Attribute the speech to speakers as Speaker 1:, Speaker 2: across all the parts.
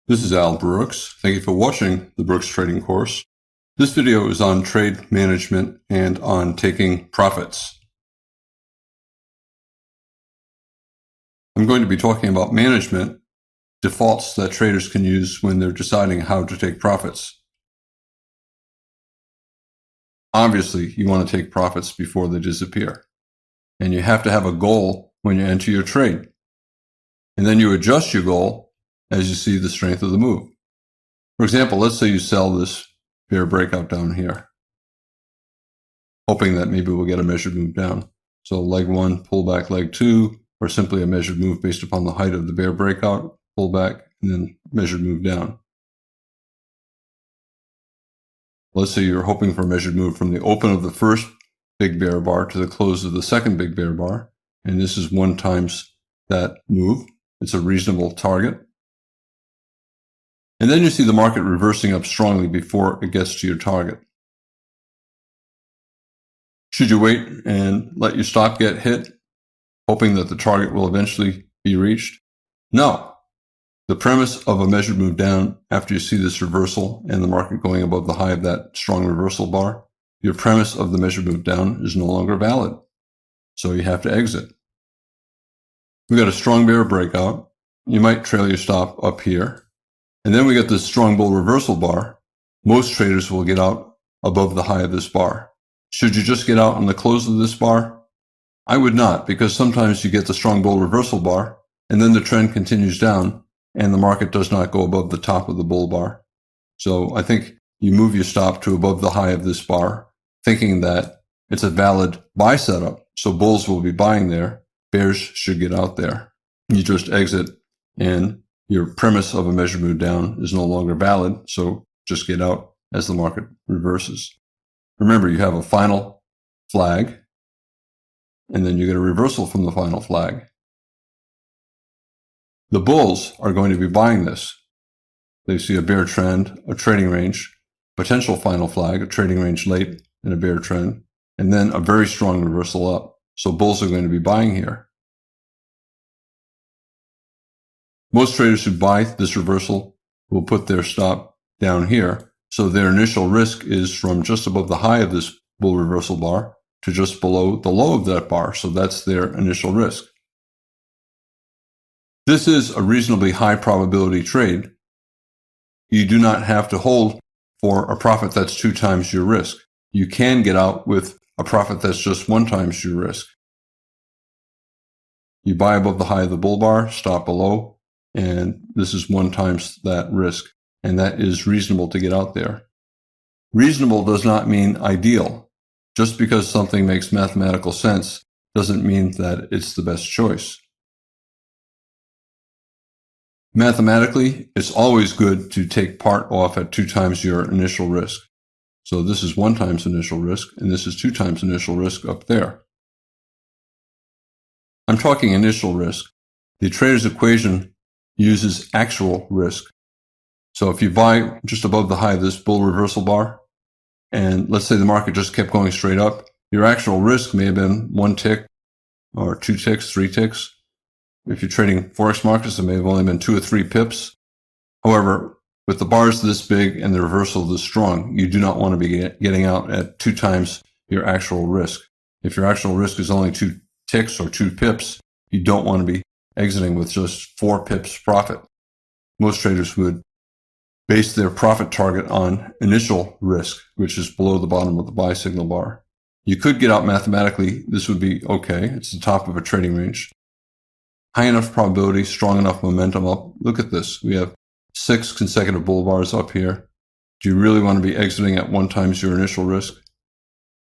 Speaker 1: This is Al Brooks. Thank you for watching the Brooks Trading course. This video is on trade management and on taking profits. I'm going to be talking about management defaults that traders can use when they're deciding how to take profits. Obviously, you want to take profits before they disappear. And you have to have a goal when you enter your trade. And then you adjust your goal as you see the strength of the move. For example, let's say you sell this bear breakout down here, hoping that maybe we'll get a measured move down. So leg one, pull back leg two, or simply a measured move based upon the height of the bear breakout, pull back, and then measured move down. Let's say you're hoping for a measured move from the open of the first big bear bar to the close of the second big bear bar. And this is 1 times that move. It's a reasonable target. And then you see the market reversing up strongly before it gets to your target. Should you wait and let your stop get hit, hoping that the target will eventually be reached? No. The premise of a measured move down after you see this reversal and the market going above the high of that strong reversal bar, your premise of the measured move down is no longer valid. So you have to exit. We got a strong bear breakout. You might trail your stop up here. And then we get this strong bull reversal bar. Most traders will get out above the high of this bar. Should you just get out on the close of this bar? I would not, because sometimes you get the strong bull reversal bar, and then the trend continues down, and the market does not go above the top of the bull bar. So I think you move your stop to above the high of this bar, thinking that it's a valid buy setup. So bulls will be buying there. Bears should get out there. You just exit, and your premise of a measured move down is no longer valid, so just get out as the market reverses. Remember, you have a final flag, and then you get a reversal from the final flag. The bulls are going to be buying this. They see a bear trend, a trading range, potential final flag, a trading range late, and a bear trend, and then a very strong reversal up. So bulls are going to be buying here. Most traders who buy this reversal will put their stop down here. So their initial risk is from just above the high of this bull reversal bar to just below the low of that bar. So that's their initial risk. This is a reasonably high probability trade. You do not have to hold for a profit that's 2 times your risk. You can get out with a profit that's just 1 times your risk. You buy above the high of the bull bar, stop below, and this is 1 times that risk, and that is reasonable to get out there. Reasonable does not mean ideal. Just because something makes mathematical sense doesn't mean that it's the best choice. Mathematically, it's always good to take part off at 2 times your initial risk. So this is 1 times initial risk, and this is 2 times initial risk up there. I'm talking initial risk. The trader's equation uses actual risk. So if you buy just above the high of this bull reversal bar, and let's say the market just kept going straight up, your actual risk may have been 1 tick or 2 ticks, 3 ticks. If you're trading Forex markets, it may have only been 2 or 3 pips. However, with the bars this big and the reversal this strong, you do not want to be getting out at 2 times your actual risk. If your actual risk is only 2 ticks or 2 pips, you don't want to be exiting with just 4 pips profit. Most traders would base their profit target on initial risk, which is below the bottom of the buy signal bar. You could get out mathematically. This would be okay. It's the top of a trading range. High enough probability, strong enough momentum up. Look at this. We have 6 consecutive bull bars up here. Do you really want to be exiting at 1 times your initial risk?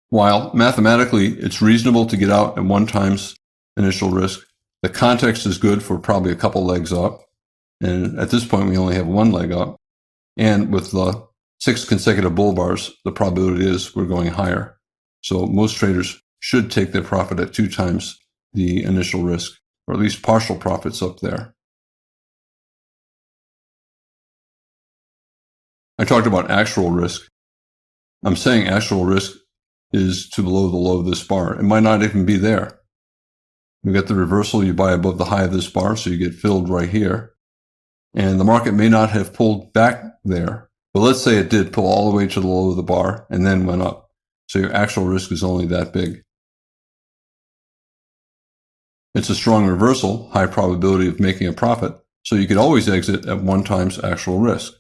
Speaker 1: While mathematically it's reasonable to get out at 1 times initial risk, the context is good for probably a couple legs up. And at this point, we only have 1 leg up. And with the 6 consecutive bull bars, the probability is we're going higher. So most traders should take their profit at 2 times the initial risk, or at least partial profits up there. I talked about actual risk. I'm saying actual risk is to below the low of this bar. It might not even be there. You get the reversal, you buy above the high of this bar, so you get filled right here. and the market may not have pulled back there, but let's say it did pull all the way to the low of the bar and then went up. So your actual risk is only that big. It's a strong reversal, high probability of making a profit, so you could always exit at 1 times actual risk.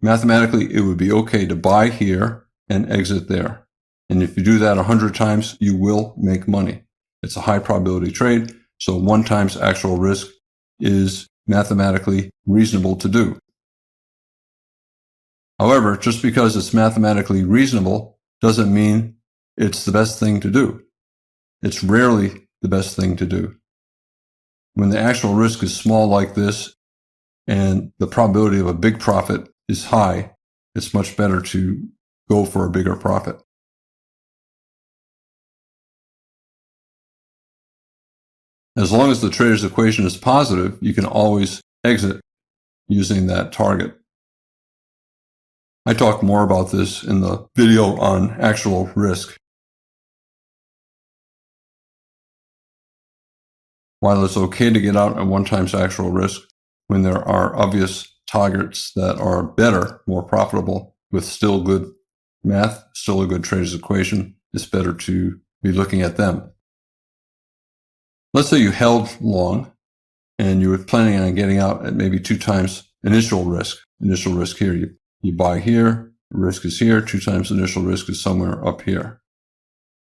Speaker 1: Mathematically, it would be okay to buy here and exit there. And if you do that 100 times, you will make money. It's a high probability trade, so 1 times actual risk is mathematically reasonable to do. However, just because it's mathematically reasonable doesn't mean it's the best thing to do. It's rarely the best thing to do. When the actual risk is small like this and the probability of a big profit is high, it's much better to go for a bigger profit. As long as the trader's equation is positive, you can always exit using that target. I talk more about this in the video on actual risk. While it's okay to get out at 1 times actual risk, when there are obvious targets that are better, more profitable, with still good math, still a good trader's equation, it's better to be looking at them. Let's say you held long and you were planning on getting out at maybe 2 times initial risk. Initial risk here, you buy here, risk is here, 2 times initial risk is somewhere up here.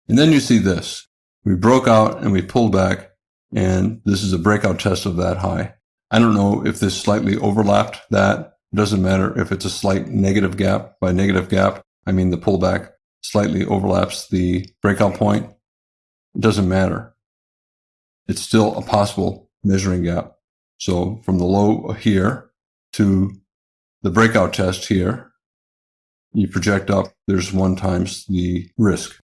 Speaker 1: And then you see this. We broke out and we pulled back, and this is a breakout test of that high. I don't know if this slightly overlapped that. It doesn't matter if it's a slight negative gap. By negative gap, I mean the pullback slightly overlaps the breakout point. It doesn't matter. It's still a possible measuring gap. So from the low here to the breakout test here, you project up, there's 1 times the risk.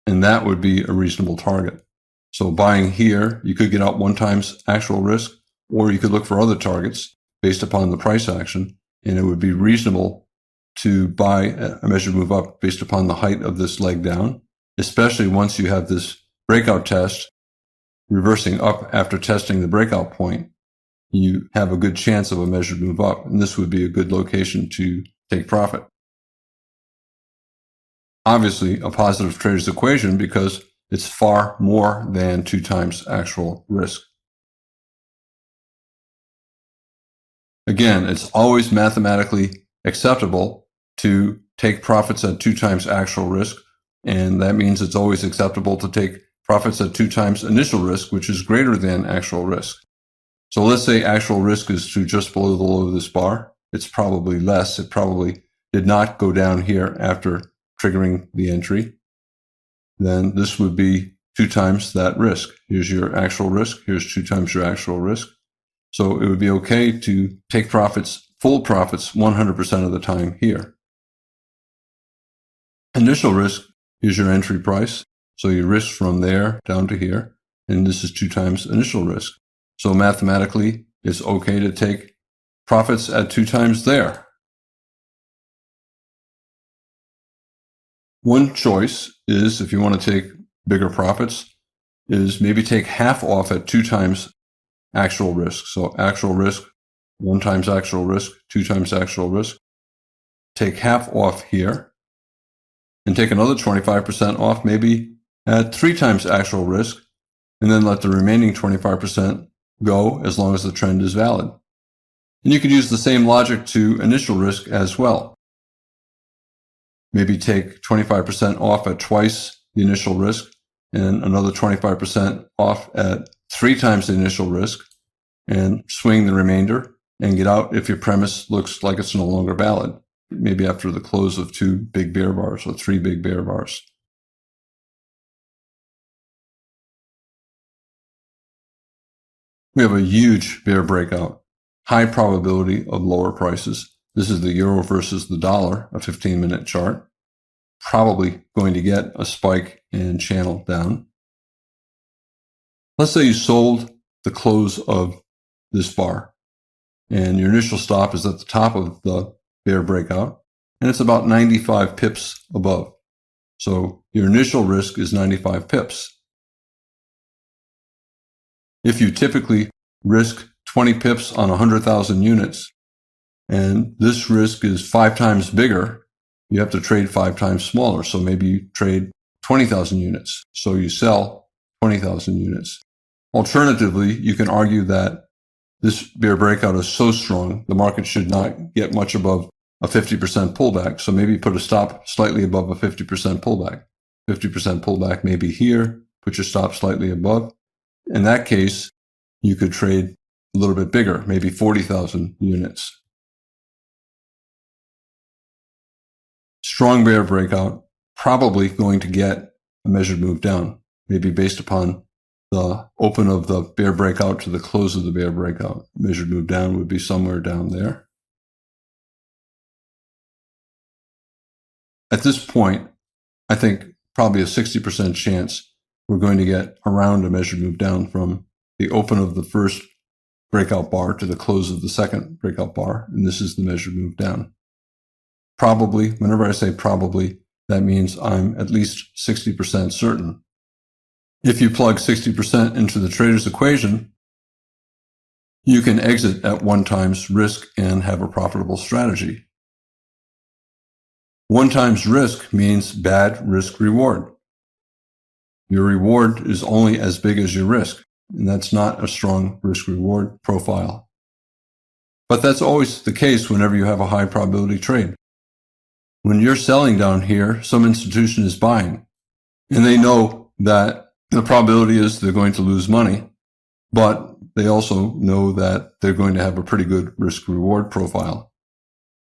Speaker 1: And that would be a reasonable target. So buying here, you could get out 1 times actual risk, or you could look for other targets based upon the price action, and it would be reasonable to buy a measured move up based upon the height of this leg down, especially once you have this breakout test reversing up after testing the breakout point. You have a good chance of a measured move up, and this would be a good location to take profit. Obviously, a positive trader's equation because it's far more than 2 times actual risk. Again, it's always mathematically acceptable to take profits at 2 times actual risk, and that means it's always acceptable to take profits at 2 times initial risk, which is greater than actual risk. So let's say actual risk is to just below the low of this bar. It's probably less. It probably did not go down here after triggering the entry. Then this would be 2 times that risk. Here's your actual risk. Here's 2 times your actual risk. So it would be okay to take profits, full profits, 100% of the time here. Initial risk is your entry price. So you risk from there down to here. And this is 2 times initial risk. So mathematically, it's okay to take profits at 2 times there. One choice is, if you want to take bigger profits, is maybe take half off at 2 times actual risk. So actual risk, 1 times actual risk, 2 times actual risk. Take half off here and take another 25% off maybe at 3 times actual risk, and then let the remaining 25% go as long as the trend is valid. And you could use the same logic to initial risk as well. Maybe take 25% off at twice the initial risk and another 25% off at 3 times the initial risk, and swing the remainder and get out if your premise looks like it's no longer valid, maybe after the close of 2 big bear bars or 3 big bear bars. We have a huge bear breakout, high probability of lower prices. This is the euro versus the dollar, a 15-minute chart. Probably going to get a spike and channel down. Let's say you sold the close of this bar, and your initial stop is at the top of the bear breakout, and it's about 95 pips above. So your initial risk is 95 pips. If you typically risk 20 pips on 100,000 units, and this risk is 5 times bigger, you have to trade 5 times smaller. So maybe you trade 20,000 units. So you sell 20,000 units. Alternatively, you can argue that this bear breakout is so strong, the market should not get much above a 50% pullback. So maybe put a stop slightly above a 50% pullback. 50% pullback maybe here, put your stop slightly above. In that case, you could trade a little bit bigger, maybe 40,000 units. Strong bear breakout, probably going to get a measured move down, maybe based upon the open of the bear breakout to the close of the bear breakout. Measured move down would be somewhere down there. At this point, I think probably a 60% chance we're going to get around a measured move down from the open of the first breakout bar to the close of the second breakout bar, and this is the measured move down. Probably, whenever I say probably, that means I'm at least 60% certain. If you plug 60% into the trader's equation, you can exit at 1 times risk and have a profitable strategy. 1 times risk means bad risk reward. Your reward is only as big as your risk, and that's not a strong risk reward profile. But that's always the case whenever you have a high probability trade. When you're selling down here, some institution is buying, and they know that the probability is they're going to lose money, but they also know that they're going to have a pretty good risk reward profile.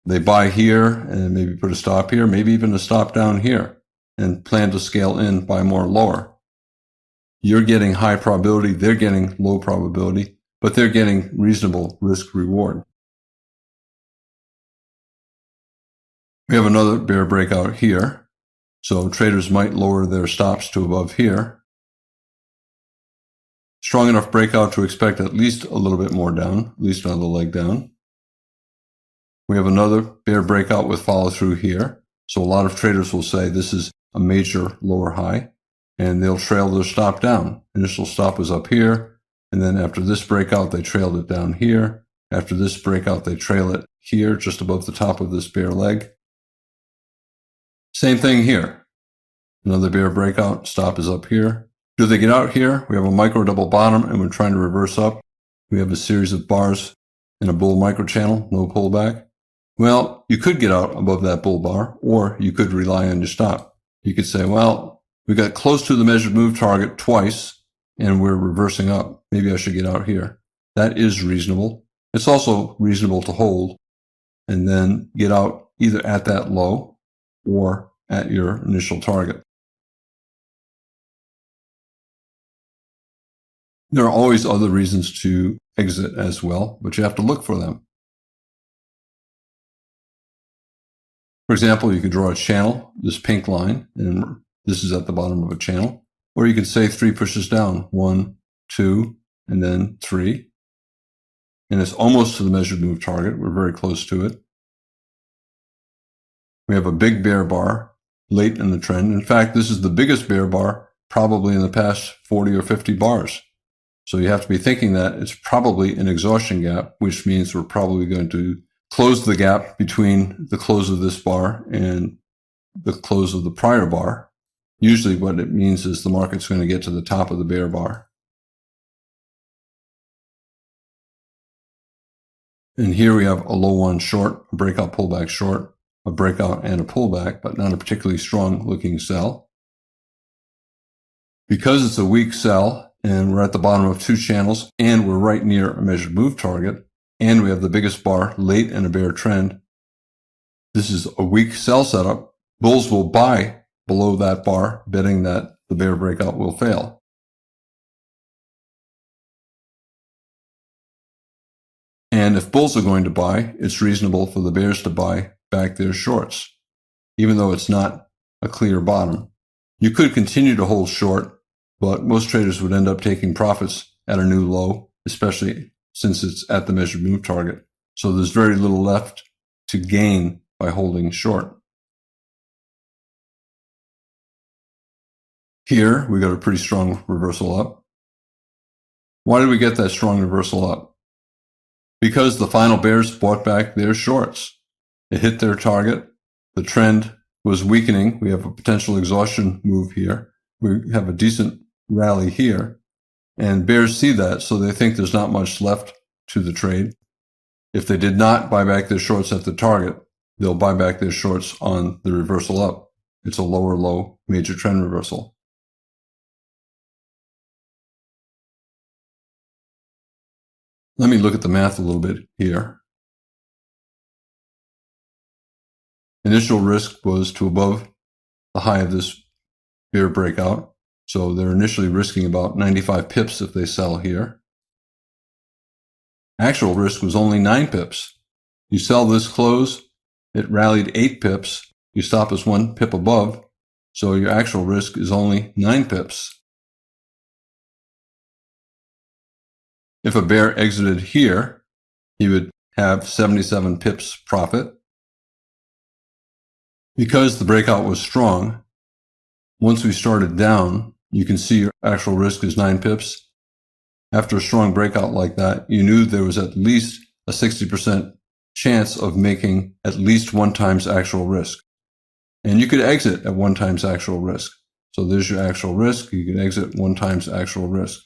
Speaker 1: They buy here and maybe put a stop here, maybe even a stop down here, and plan to scale in, buy more lower. You're getting high probability, they're getting low probability, but they're getting reasonable risk reward. We have another bear breakout here, so traders might lower their stops to above here. Strong enough breakout to expect at least a little bit more down, at least another leg down. We have another bear breakout with follow through here. So a lot of traders will say this is a major lower high, and they'll trail their stop down. Initial stop was up here, and then after this breakout, they trailed it down here. After this breakout, they trail it here, just above the top of this bear leg. Same thing here. Another bear breakout, stop is up here. Do they get out here? We have a micro double bottom and we're trying to reverse up. We have a series of bars in a bull micro channel, no pullback. Well, you could get out above that bull bar, or you could rely on your stop. You could say, well, we got close to the measured move target twice and we're reversing up. Maybe I should get out here. That is reasonable. It's also reasonable to hold and then get out either at that low or at your initial target. There are always other reasons to exit as well, but you have to look for them. For example, you could draw a channel, this pink line, and this is at the bottom of a channel. Or you could say 3 pushes down, 1, 2, and then 3. And it's almost to the measured move target. We're very close to it. We have a big bear bar late in the trend. In fact, this is the biggest bear bar probably in the past 40 or 50 bars. So you have to be thinking that it's probably an exhaustion gap, which means we're probably going to close the gap between the close of this bar and the close of the prior bar. Usually what it means is the market's going to get to the top of the bear bar. And here we have a low one short, a breakout pullback short, a breakout and a pullback, but not a particularly strong looking sell. Because it's a weak sell, and we're at the bottom of 2 channels, and we're right near a measured move target, and we have the biggest bar late in a bear trend. This is a weak sell setup. Bulls will buy below that bar, betting that the bear breakout will fail. And if bulls are going to buy, it's reasonable for the bears to buy back their shorts, even though it's not a clear bottom. You could continue to hold short, but most traders would end up taking profits at a new low, especially since it's at the measured move target. So there's very little left to gain by holding short. Here, we got a pretty strong reversal up. Why did we get that strong reversal up? Because the final bears bought back their shorts. It hit their target. The trend was weakening. We have a potential exhaustion move here. We have a decent rally here. And bears see that, so they think there's not much left to the trade. If they did not buy back their shorts at the target, they'll buy back their shorts on the reversal up. It's a lower low major trend reversal. Let me look at the math a little bit here. Initial risk was to above the high of this bear breakout. So they're initially risking about 95 pips if they sell here. Actual risk was only 9 pips. You sell this close, it rallied 8 pips. You stop us 1 pip above, so your actual risk is only 9 pips. If a bear exited here, he would have 77 pips profit. Because the breakout was strong, once we started down, you can see your actual risk is 9 pips. After a strong breakout like that, you knew there was at least a 60% chance of making at least 1 times actual risk. And you could exit at 1 times actual risk. So there's your actual risk. You can exit 1 times actual risk.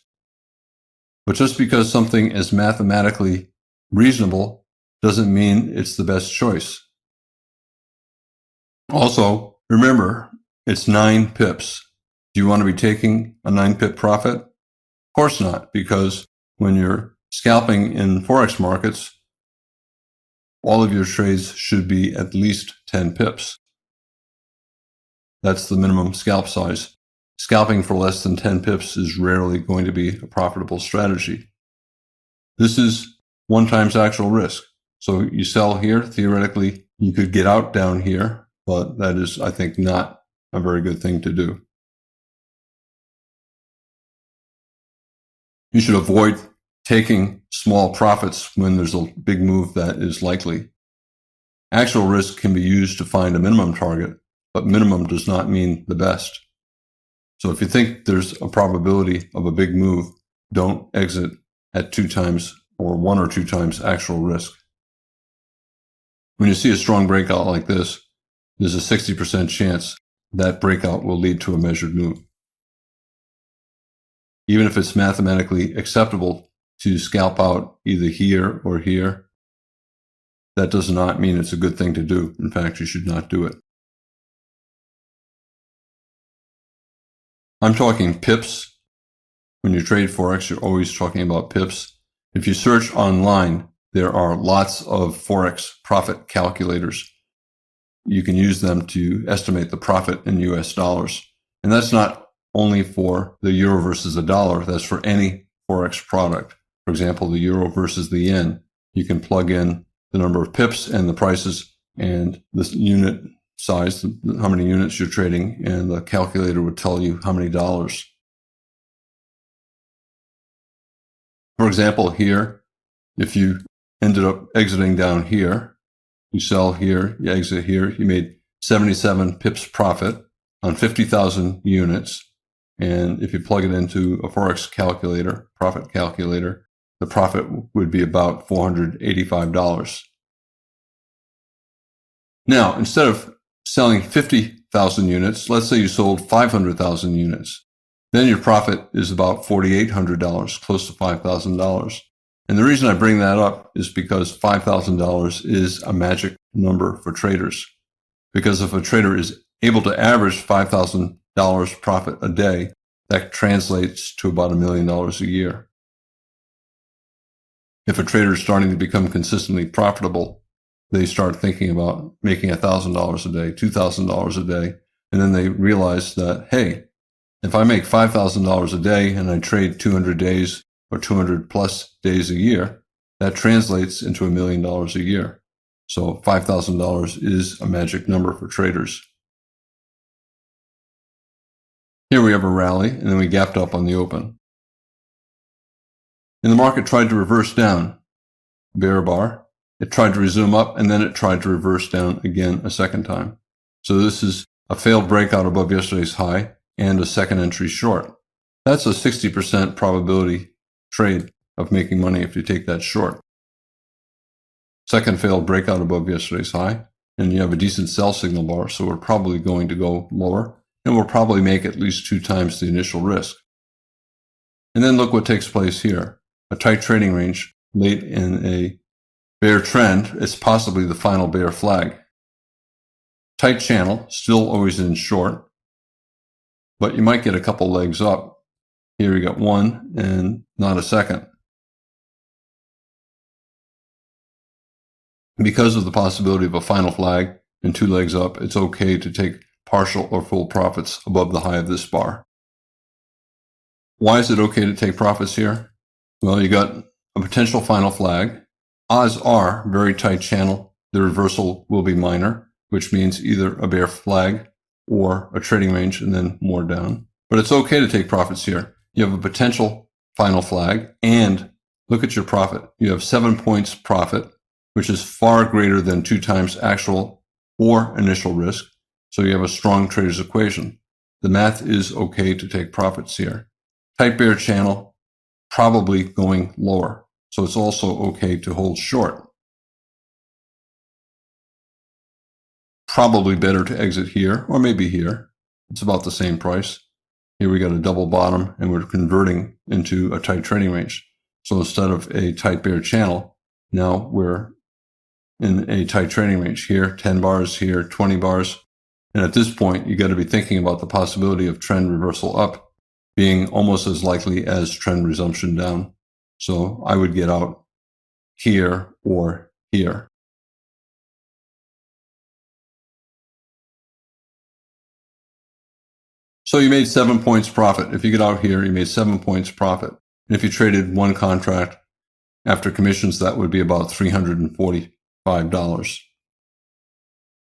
Speaker 1: But just because something is mathematically reasonable doesn't mean it's the best choice. Also, remember, it's 9 pips. Do you want to be taking a 9 pip profit? Of course not, because when you're scalping in Forex markets, all of your trades should be at least 10 pips. That's the minimum scalp size. Scalping for less than 10 pips is rarely going to be a profitable strategy. This is 1 times actual risk. So you sell here, theoretically, you could get out down here, but that is, I think, not a very good thing to do. You should avoid taking small profits when there's a big move that is likely. Actual risk can be used to find a minimum target, but minimum does not mean the best. So if you think there's a probability of a big move, don't exit at 2 times or 1 or 2 times actual risk. When you see a strong breakout like this, there's a 60% chance that breakout will lead to a measured move. Even if it's mathematically acceptable to scalp out either here or here, that does not mean it's a good thing to do. In fact, you should not do it. I'm talking pips. When you trade Forex, you're always talking about pips. If you search online, there are lots of Forex profit calculators. You can use them to estimate the profit in US dollars. And that's not only for the euro versus the dollar, that's for any Forex product. For example, the euro versus the yen. You can plug in the number of pips and the prices and the unit size, how many units you're trading, and the calculator would tell you how many dollars. For example, here, if you ended up exiting down here, you sell here, you exit here, you made 77 pips profit on 50,000 units. And if you plug it into a Forex calculator, profit calculator, the profit would be about $485. Now, instead of selling 50,000 units, let's say you sold 500,000 units. Then your profit is about $4,800, close to $5,000. And the reason I bring that up is because $5,000 is a magic number for traders. Because if a trader is able to average $5,000 profit a day, that translates to about $1 million a year. If a trader is starting to become consistently profitable, they start thinking about making $1,000 a day, $2,000 a day, and then they realize that, hey, if I make $5,000 a day and I trade 200 days or 200 plus days a year, that translates into $1 million a year. So $5,000 is a magic number for traders. Here we have a rally, and then we gapped up on the open. And the market tried to reverse down, bear bar. It tried to resume up, and then it tried to reverse down again a second time. So this is a failed breakout above yesterday's high and a second entry short. That's a 60% probability trade of making money if you take that short. Second failed breakout above yesterday's high, and you have a decent sell signal bar, so we're probably going to go lower, and we'll probably make at least 2 times the initial risk. And then look what takes place here. A tight trading range late in a bear trend. It's possibly the final bear flag. Tight channel, still always in short, but you might get a couple legs up. Here we got one and not a second. Because of the possibility of a final flag and 2 legs up, it's okay to take partial or full profits above the high of this bar. Why is it okay to take profits here? Well, you got a potential final flag. Odds are very tight channel. The reversal will be minor, which means either a bear flag or a trading range and then more down. But it's okay to take profits here. You have a potential final flag, and look at your profit. You have 7 points profit, which is far greater than 2 times actual or initial risk. So you have a strong trader's equation. The math is okay to take profits here. Tight bear channel, probably going lower. So it's also okay to hold short. Probably better to exit here or maybe here. It's about the same price. Here we got a double bottom and we're converting into a tight trading range. So instead of a tight bear channel, now we're in a tight trading range here, 10 bars here, 20 bars. And at this point, you got to be thinking about the possibility of trend reversal up being almost as likely as trend resumption down. So I would get out here or here. So you made 7 points profit. If you get out here, you made 7 points profit. And if you traded one contract after commissions, that would be about $345.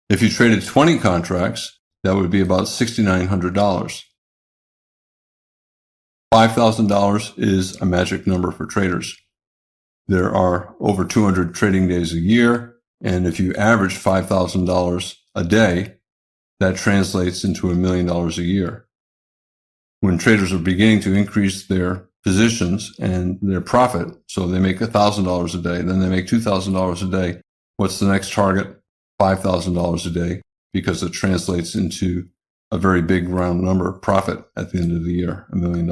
Speaker 1: If you traded 20 contracts, that would be about $6,900. $5,000 is a magic number for traders. There are over 200 trading days a year, and if you average $5,000 a day, that translates into $1 million a year. When traders are beginning to increase their positions and their profit, so they make $1,000 a day, then they make $2,000 a day. What's the next target? $5,000 a day, because it translates into a very big round number profit at the end of the year, $1 million.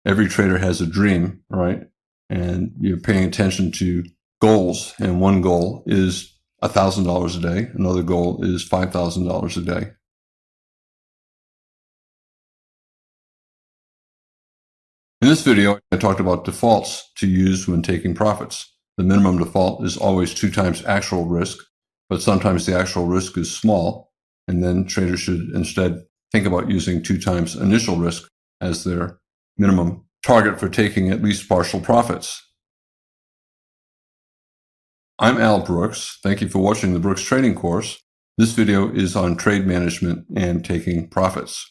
Speaker 1: Every trader has a dream, right? And you're paying attention to goals, and one goal is $1,000 a day. Another goal is $5,000 a day. In this video, I talked about defaults to use when taking profits. The minimum default is always 2 times actual risk, but sometimes the actual risk is small, and then traders should instead think about using 2 times initial risk as their minimum target for taking at least partial profits. I'm Al Brooks. Thank you for watching the Brooks Trading Course. This video is on trade management and taking profits.